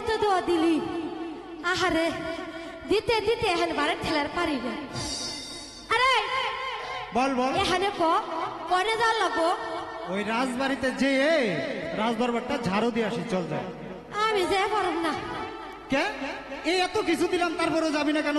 তো দোয়া দিলি আহারে দিতে দিতে এখন বারে ঠেলার পারি না আরে বল বল এখানে কনে যাওয়ার লাগবো ওই রাজবাড়িতে যে রাজদরবারটা ঝাড়ু দিয়ে আসি চল যায় আমি যাই পারব না কে এই এত কিছু দিলাম তারপরেও যাবি না কেন